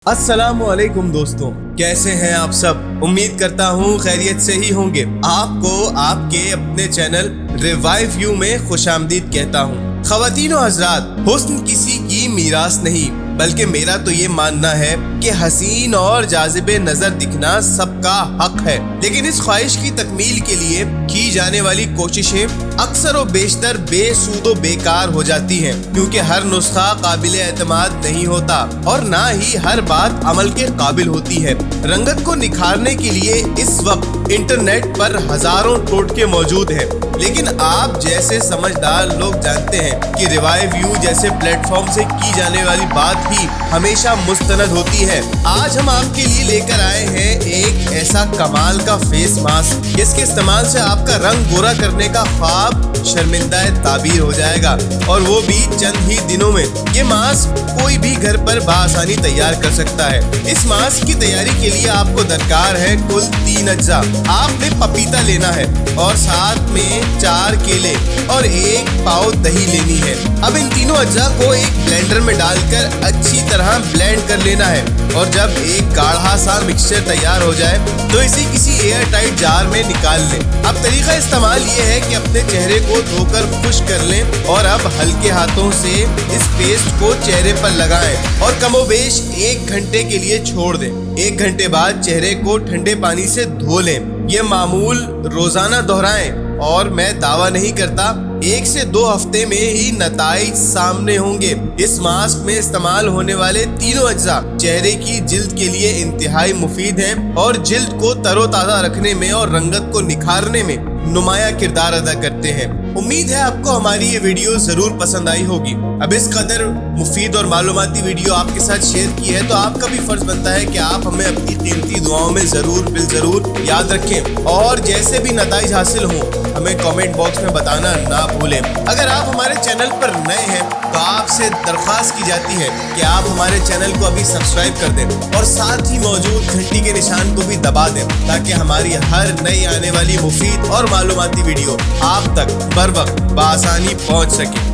अस्सलामुअलैकुम दोस्तों, कैसे हैं आप सब। उम्मीद करता हूँ खैरियत से ही होंगे। आपको आपके अपने चैनल रिवाइव यू में खुशामदीद कहता हूँ। ख़वातीन और हज़रात, हुस्न किसी की मीरास नहीं, बल्कि मेरा तो ये मानना है कि हसीन और जाज़िबे नज़र दिखना सबका हक है, लेकिन इस ख्वाहिश की तकमील के लिए की जाने वाली कोशिशें अक्सर व बेशतर बेसूदो बेकार हो जाती हैं, क्योंकि हर नुस्खा काबिल एतमाद नहीं होता और ना ही हर बात अमल के काबिल होती है। रंगत को निखारने के लिए इस वक्त इंटरनेट पर हजारों टोटके मौजूद हैं, लेकिन आप जैसे समझदार लोग जानते हैं कि रिवाइव यू जैसे प्लेटफॉर्म से की जाने वाली बात ही हमेशा मुस्तनद होती है। आज हम आपके लिए लेकर आए हैं एक ऐसा कमाल का फेस मास्क, जिसके इस्तेमाल से आपका रंग गोरा करने का ख्वाब शर्मिंदा ताबीर हो जाएगा, और वो भी चंद ही दिनों में। ये मास्क कोई भी घर पर बआसानी तैयार कर सकता है। इस मास्क की तैयारी के लिए आपको दरकार है कुल 3 अज्जा। आपने पपीता लेना है और साथ में 4 केले और 1 पाव दही लेनी है। अब इन तीनों अज्जा को एक ब्लेंडर में डालकर अच्छी तरह ब्लेंड कर लेना है, और जब एक गाढ़ा सा मिक्सचर तैयार हो जाए तो इसे किसी एयर टाइट जार में निकाल लें। अब तरीका इस्तेमाल ये है कि अपने चेहरे को धोकर खुश्क कर लें और अब हल्के हाथों से इस पेस्ट को चेहरे पर लगाएं और कमोबेश 1 घंटे के लिए छोड़ दें। 1 घंटे बाद चेहरे को ठंडे पानी से धो लें। ये मामूल रोजाना दोहराएं, और मैं दावा नहीं करता 1 से 2 हफ्ते में ही नताइज सामने होंगे। इस मास्क में इस्तेमाल होने वाले तीनों अज्जा चेहरे की जिल्द के लिए इंतहाई मुफीद हैं और जिल्द को तरोताज़ा रखने में और रंगत को निखारने में नुमाया किरदार अदा करते हैं। उम्मीद है आपको हमारी ये वीडियो जरूर पसंद आई होगी। अब इस कदर मुफीद और मालूमाती वीडियो आपके साथ शेयर की है, तो आपका भी फर्ज बनता है कि आप हमें अपनी कीमती दुआओं में जरूर याद रखें, और जैसे भी नताइज हासिल हों हमें कमेंट बॉक्स में बताना ना भूलें। अगर आप हमारे चैनल पर नए हैं तो आपसे दरख्वास्त की जाती है कि आप हमारे चैनल को अभी सब्सक्राइब कर दें और साथ ही मौजूद घंटी के निशान को भी दबा दें, ताकि हमारी हर नई आने वाली मुफीद और मालूमाती वीडियो आप तक बर वक्त बआसानी पहुंच सके।